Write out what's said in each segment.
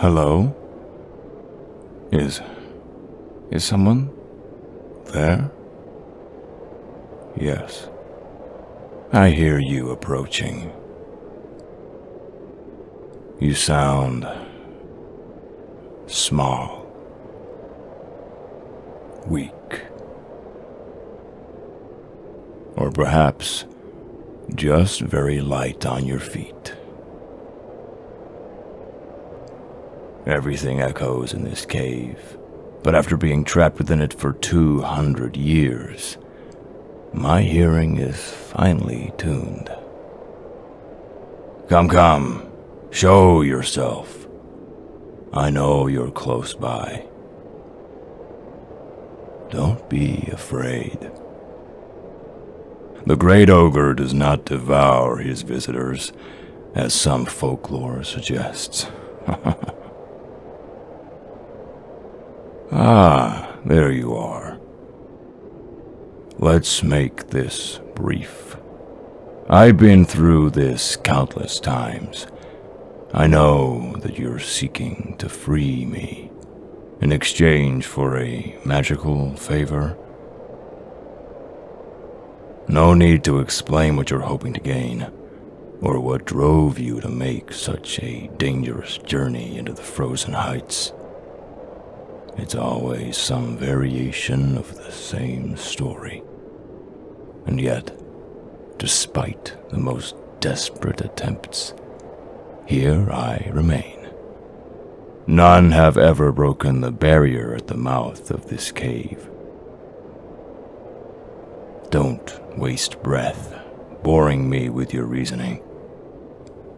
Hello? Is someone there? Yes. I hear you approaching. You sound small, weak, or perhaps just very light on your feet. Everything echoes in this cave, but after being trapped within it for 200 years, my hearing is finely tuned. Come, show yourself. I know you're close by. Don't be afraid. The great ogre does not devour his visitors, as some folklore suggests. Ah, there you are. Let's make this brief. I've been through this countless times. I know that you're seeking to free me in exchange for a magical favor. No need to explain what you're hoping to gain, or what drove you to make such a dangerous journey into the frozen heights. It's always some variation of the same story. And yet, despite the most desperate attempts, here I remain. None have ever broken the barrier at the mouth of this cave. Don't waste breath boring me with your reasoning.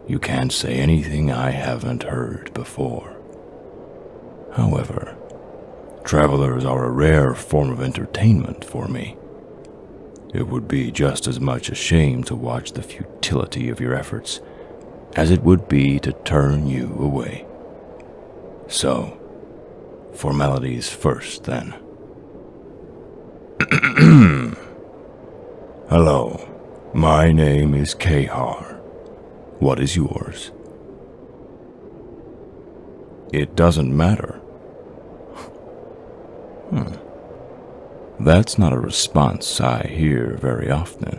You can't say anything I haven't heard before. However, travelers are a rare form of entertainment for me. It would be just as much a shame to watch the futility of your efforts as it would be to turn you away. So, formalities first, then. Hello, my name is Kahar. What is yours? It doesn't matter. That's not a response I hear very often.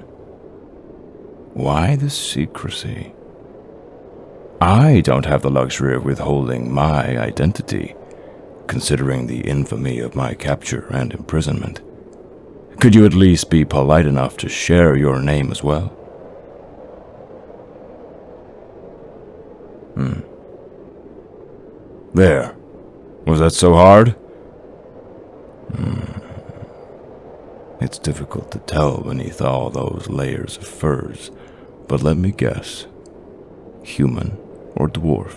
Why the secrecy? I don't have the luxury of withholding my identity, considering the infamy of my capture and imprisonment. Could you at least be polite enough to share your name as well? There. Was that so hard? It's difficult to tell beneath all those layers of furs, but let me guess. Human or dwarf?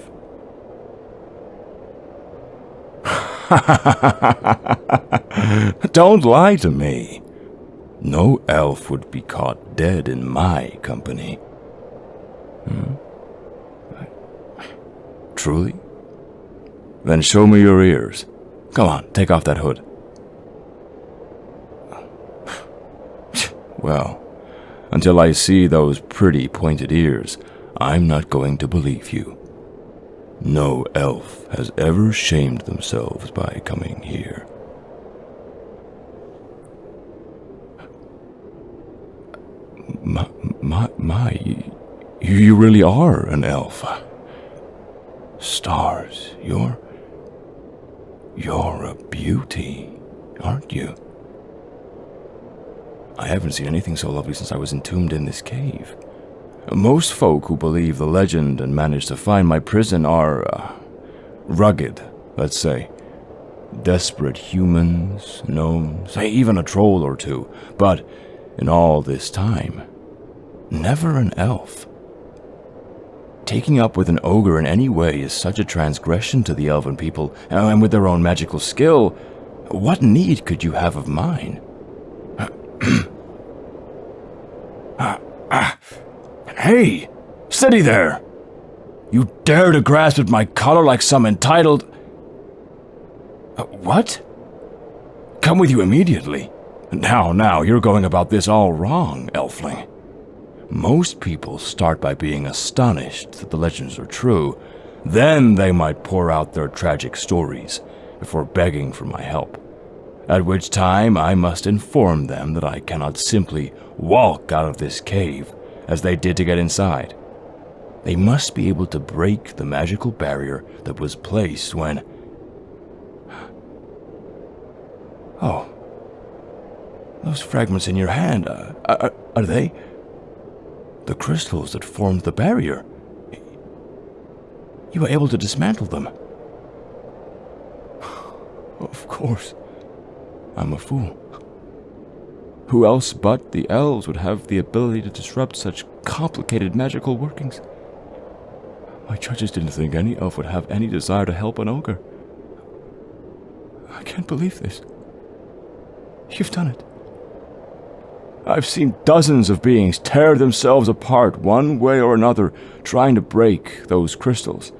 Don't lie to me. No elf would be caught dead in my company. Truly? Then show me your ears. Come on, take off that hood. Well, until I see those pretty pointed ears, I'm not going to believe you. No elf has ever shamed themselves by coming here. You really are an elf. Stars, you're a beauty, aren't you? I haven't seen anything so lovely since I was entombed in this cave. Most folk who believe the legend and manage to find my prison are, rugged, let's say. Desperate humans, gnomes, even a troll or two. But in all this time, never an elf. Taking up with an ogre in any way is such a transgression to the elven people, and with their own magical skill, what need could you have of mine? Hey! Steady there! You dare to grasp at my collar like some entitled... What? Come with you immediately. Now, you're going about this all wrong, elfling. Most people start by being astonished that the legends are true, Then they might pour out their tragic stories before begging for my help, at which time I must inform them that I cannot simply walk out of this cave as they did to get inside. They must be able to break the magical barrier that was placed when... Oh. Those fragments in your hand, are they... the crystals that formed the barrier? You were able to dismantle them. Of course. I'm a fool. Who else but the elves would have the ability to disrupt such complicated magical workings? My judges didn't think any elf would have any desire to help an ogre. I can't believe this. You've done it. I've seen dozens of beings tear themselves apart one way or another, trying to break those crystals.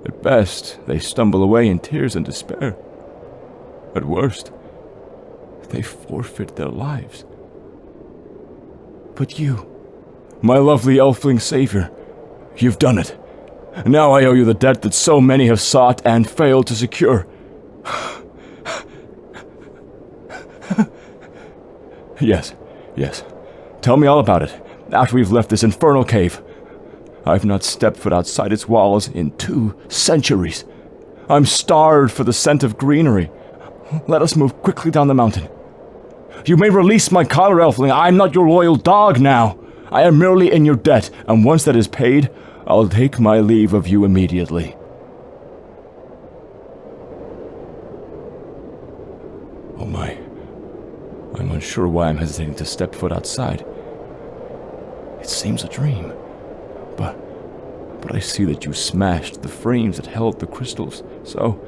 At best, they stumble away in tears and despair. At worst, they forfeit their lives. But you, my lovely elfling savior, you've done it. Now I owe you the debt that so many have sought and failed to secure. Yes. Tell me all about it, after we've left this infernal cave. I've not stepped foot outside its walls in 2 centuries. I'm starved for the scent of greenery. Let us move quickly down the mountain. You may release my collar, elfling. I'm not your loyal dog now. I am merely in your debt, and once that is paid, I'll take my leave of you immediately. Oh my. I'm unsure why I'm hesitating to step foot outside. It seems a dream. But I see that you smashed the frames that held the crystals, so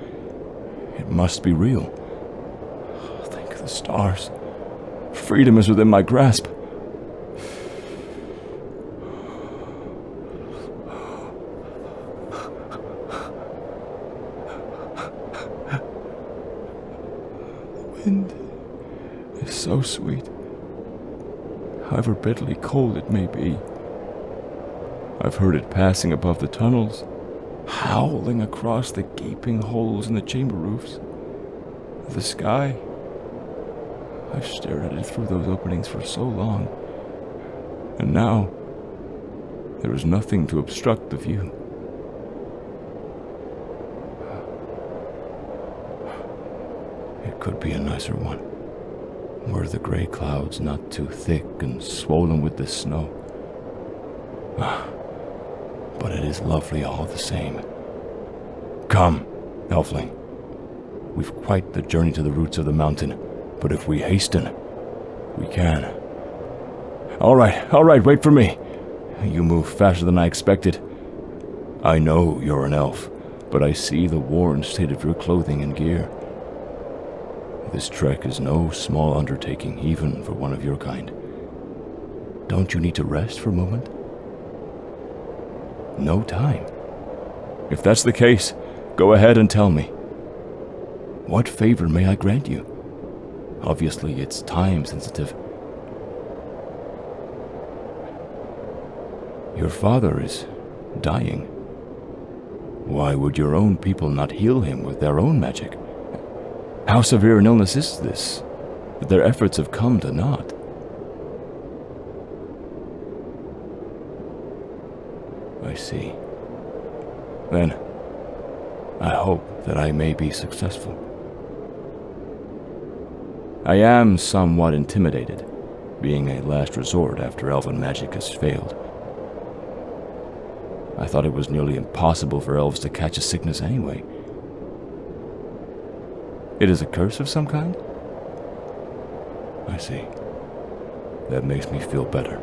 it must be real. Thank the stars. Freedom is within my grasp. The wind is so sweet, however bitterly cold it may be. I've heard it passing above the tunnels, howling across the gaping holes in the chamber roofs. The sky, I've stared at it through those openings for so long, and now there is nothing to obstruct the view. It could be a nicer one, were the gray clouds not too thick and swollen with the snow. But it is lovely all the same. Come, elfling. We've quite the journey to the roots of the mountain, but if we hasten, we can. All right, wait for me. You move faster than I expected. I know you're an elf, but I see the worn state of your clothing and gear. This trek is no small undertaking, even for one of your kind. Don't you need to rest for a moment? No time. If that's the case, go ahead and tell me. What favor may I grant you? Obviously, it's time sensitive. Your father is dying. Why would your own people not heal him with their own magic? How severe an illness is this, that their efforts have come to naught? I see. Then, I hope that I may be successful. I am somewhat intimidated, being a last resort after elven magic has failed. I thought it was nearly impossible for elves to catch a sickness anyway. It is a curse of some kind? I see. That makes me feel better.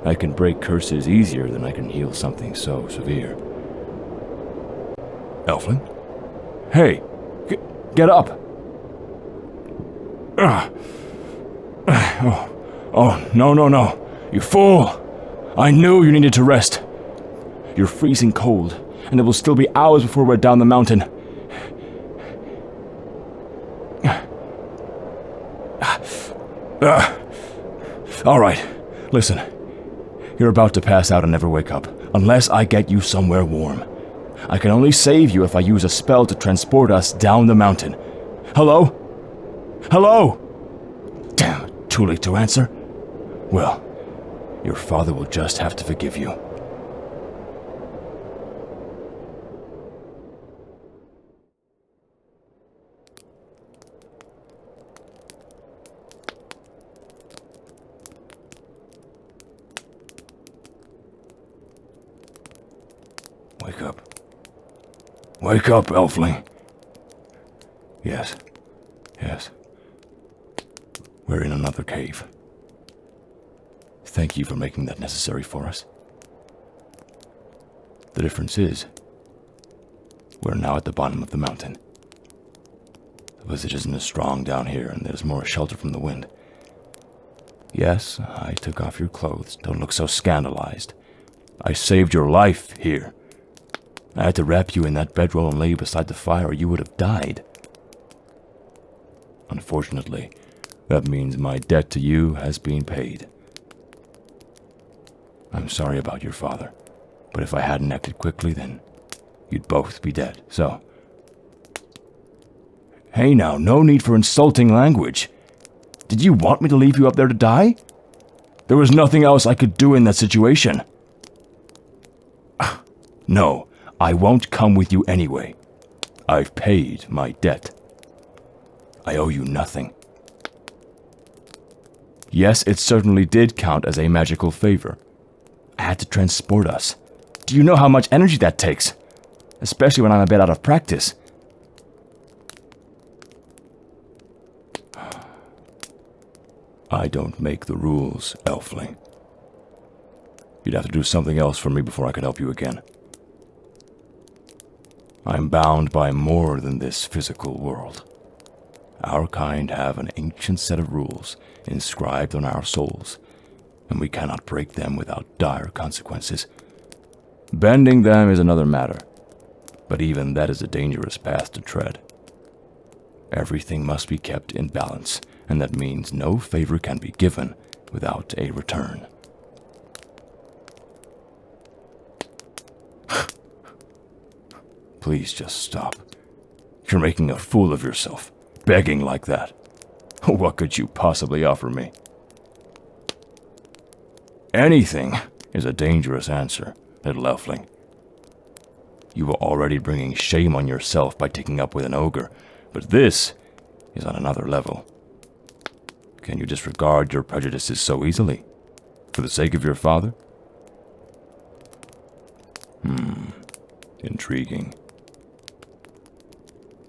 I can break curses easier than I can heal something so severe. Elfling? Hey! Get up! Oh, no. You fool! I knew you needed to rest. You're freezing cold, and it will still be hours before we're down the mountain. All right, listen. You're about to pass out and never wake up, unless I get you somewhere warm. I can only save you if I use a spell to transport us down the mountain. Hello? Hello? Damn, too late to answer? Well, your father will just have to forgive you. Wake up. Wake up, Elfling. Yes. Yes. We're in another cave. Thank you for making that necessary for us. The difference is, we're now at the bottom of the mountain. The blizzard isn't as strong down here, and there's more shelter from the wind. Yes, I took off your clothes. Don't look so scandalized. I saved your life here. I had to wrap you in that bedroll and lay you beside the fire, or you would have died. Unfortunately, that means my debt to you has been paid. I'm sorry about your father, but if I hadn't acted quickly, then you'd both be dead, so... Hey now, no need for insulting language. Did you want me to leave you up there to die? There was nothing else I could do in that situation. No, I won't come with you anyway. I've paid my debt. I owe you nothing. Yes, it certainly did count as a magical favor. I had to transport us. Do you know how much energy that takes? Especially when I'm a bit out of practice. I don't make the rules, Elfling. You'd have to do something else for me before I could help you again. I'm bound by more than this physical world. Our kind have an ancient set of rules inscribed on our souls, and we cannot break them without dire consequences. Bending them is another matter, but even that is a dangerous path to tread. Everything must be kept in balance, and that means no favor can be given without a return. Please just stop. You're making a fool of yourself, begging like that. What could you possibly offer me? Anything is a dangerous answer, little Elfling. You were already bringing shame on yourself by taking up with an ogre, but this is on another level. Can you disregard your prejudices so easily? For the sake of your father? Intriguing.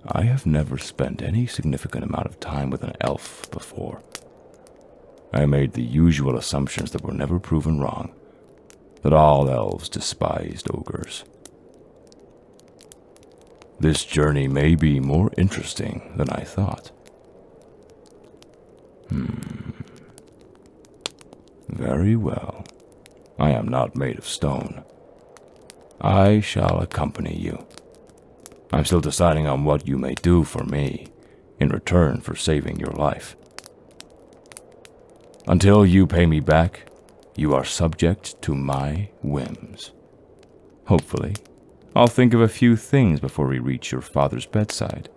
I have never spent any significant amount of time with an elf before. I made the usual assumptions that were never proven wrong, that all elves despised ogres. This journey may be more interesting than I thought. Very well. I am not made of stone. I shall accompany you. I'm still deciding on what you may do for me in return for saving your life. Until you pay me back, you are subject to my whims. Hopefully, I'll think of a few things before we reach your father's bedside.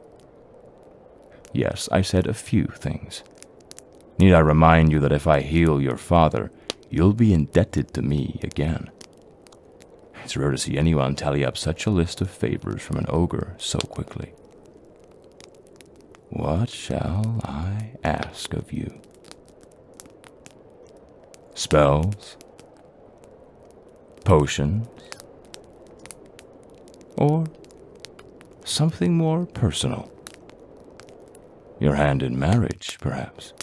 Yes, I said a few things. Need I remind you that if I heal your father, you'll be indebted to me again? It's rare to see anyone tally up such a list of favors from an ogre so quickly. What shall I ask of you? Spells? Potions? Or something more personal? Your hand in marriage, perhaps?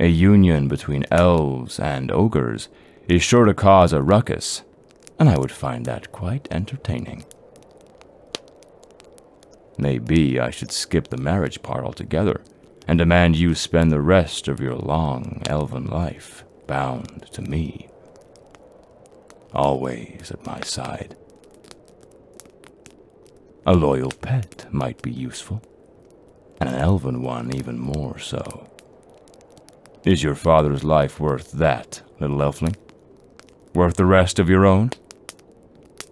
A union between elves and ogres is sure to cause a ruckus, and I would find that quite entertaining. Maybe I should skip the marriage part altogether and demand you spend the rest of your long elven life bound to me, always at my side. A loyal pet might be useful, and an elven one even more so. Is your father's life worth that, little Elfling? Worth the rest of your own?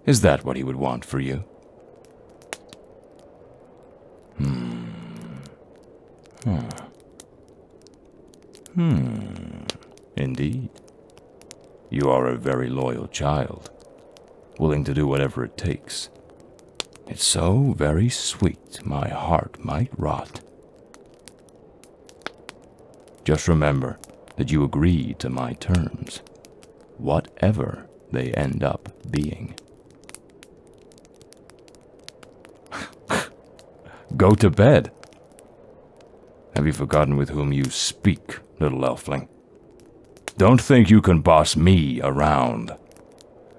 Is that what he would want for you? Indeed. You are a very loyal child, willing to do whatever it takes. It's so very sweet, my heart might rot. Just remember that you agreed to my terms, whatever they end up being. Go to bed. Have you forgotten with whom you speak, little elfling? Don't think you can boss me around.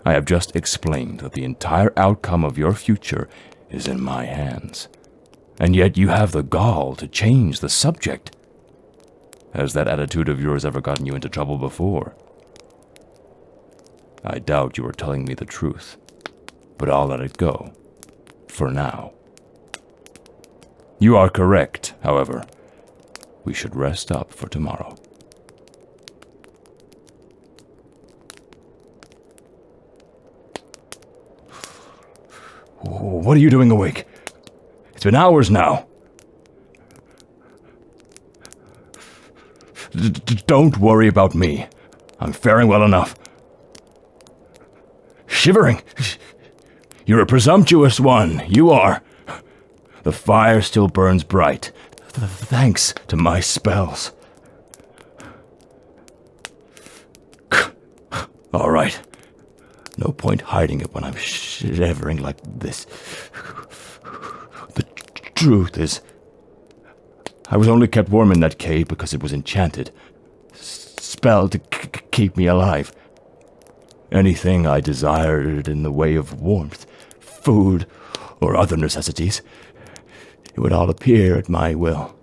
I have just explained that the entire outcome of your future is in my hands. And yet you have the gall to change the subject. Has that attitude of yours ever gotten you into trouble before? I doubt you are telling me the truth, but I'll let it go, for now. You are correct, however. We should rest up for tomorrow. What are you doing awake? It's been hours now. Don't worry about me. I'm faring well enough. Shivering? You're a presumptuous one. You are. The fire still burns bright, thanks to my spells. All right. No point hiding it when I'm shivering like this. The truth is, I was only kept warm in that cave because it was enchanted, spelled to keep me alive. Anything I desired in the way of warmth, food, or other necessities, it would all appear at my will.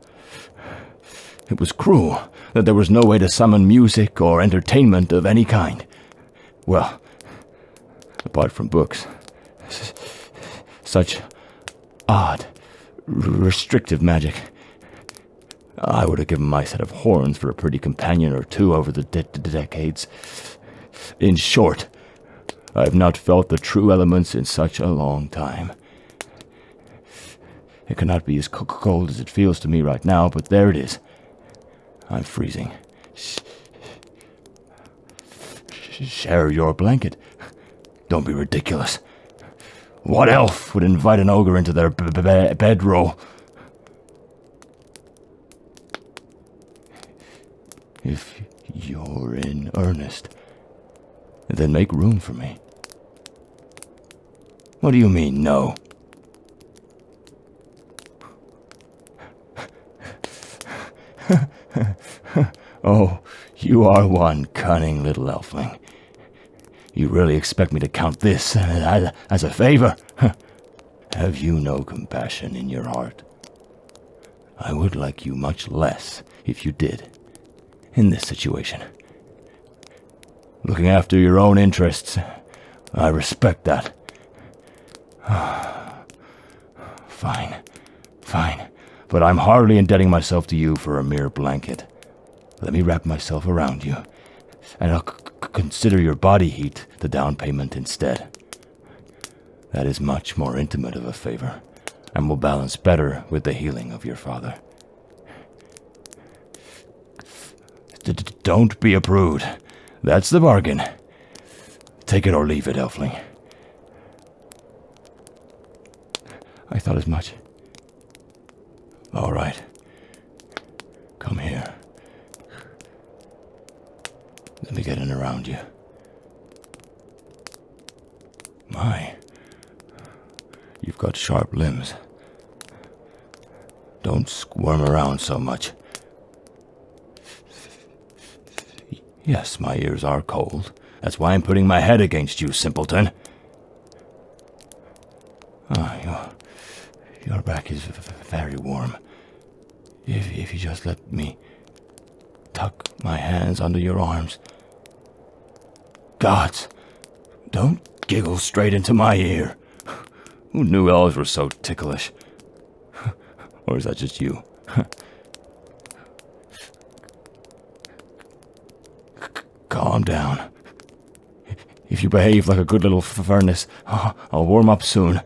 It was cruel that there was no way to summon music or entertainment of any kind. Well, apart from books. Such odd, restrictive magic. I would have given my set of horns for a pretty companion or two over the decades. In short, I have not felt the true elements in such a long time. It cannot be as cold as it feels to me right now, but there it is. I'm freezing. Share your blanket. Don't be ridiculous. What elf would invite an ogre into their bedroll? If you're in earnest, then make room for me. What do you mean, no? Oh, you are one cunning little elfling. You really expect me to count this as a favor? Have you no compassion in your heart? I would like you much less if you did, in this situation. Looking after your own interests, I respect that. Fine. But I'm hardly indebting myself to you for a mere blanket. Let me wrap myself around you, and I'll consider your body heat the down payment instead. That is much more intimate of a favor, and will balance better with the healing of your father. Don't be a prude. That's the bargain. Take it or leave it, elfling. I thought as much. All right. Come here. Let me get in around you. My, you've got sharp limbs. Don't squirm around so much. Yes, my ears are cold. That's why I'm putting my head against you, simpleton. Your back is very warm. If you just let me tuck my hands under your arms. Gods, don't giggle straight into my ear. Who knew elves were so ticklish? Or is that just you? Calm down. If you behave like a good little furnace, I'll warm up soon,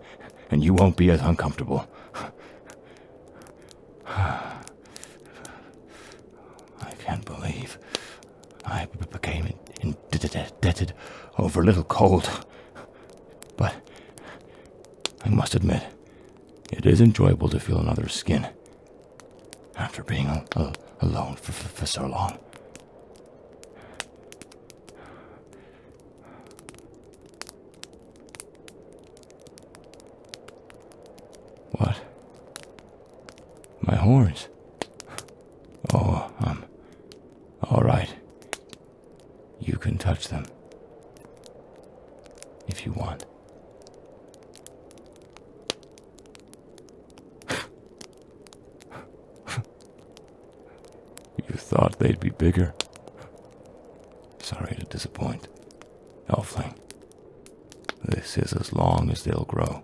and you won't be as uncomfortable. I can't believe I became indebted over a little cold. But I must admit, it is enjoyable to feel another's skin after being alone for so long. What? My horns? Oh, all right. You can touch them if you want. You thought they'd be bigger? Sorry to disappoint, Elfling. This is as long as they'll grow.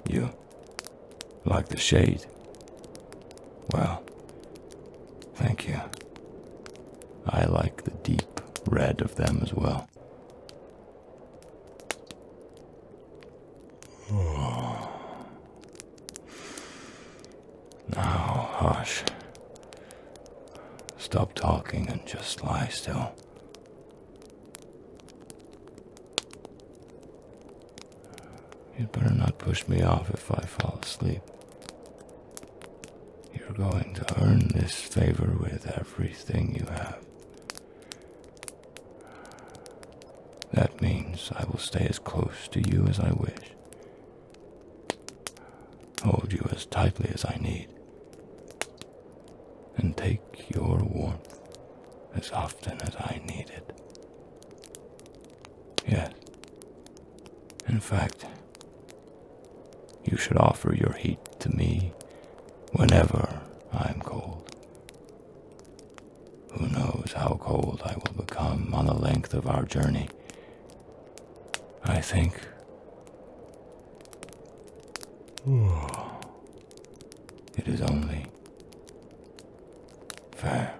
You like the shade? Well, thank you. I like the deep red of them as well. Now, hush. Stop talking and just lie still. You'd better not push me off if I fall asleep. You're going to earn this favor with everything you have. That means I will stay as close to you as I wish. Hold you as tightly as I need. And take your warmth as often as I need it. Yes. In fact, you should offer your heat to me whenever I'm cold. Who knows how cold I will become on the length of our journey. I think it is only fair.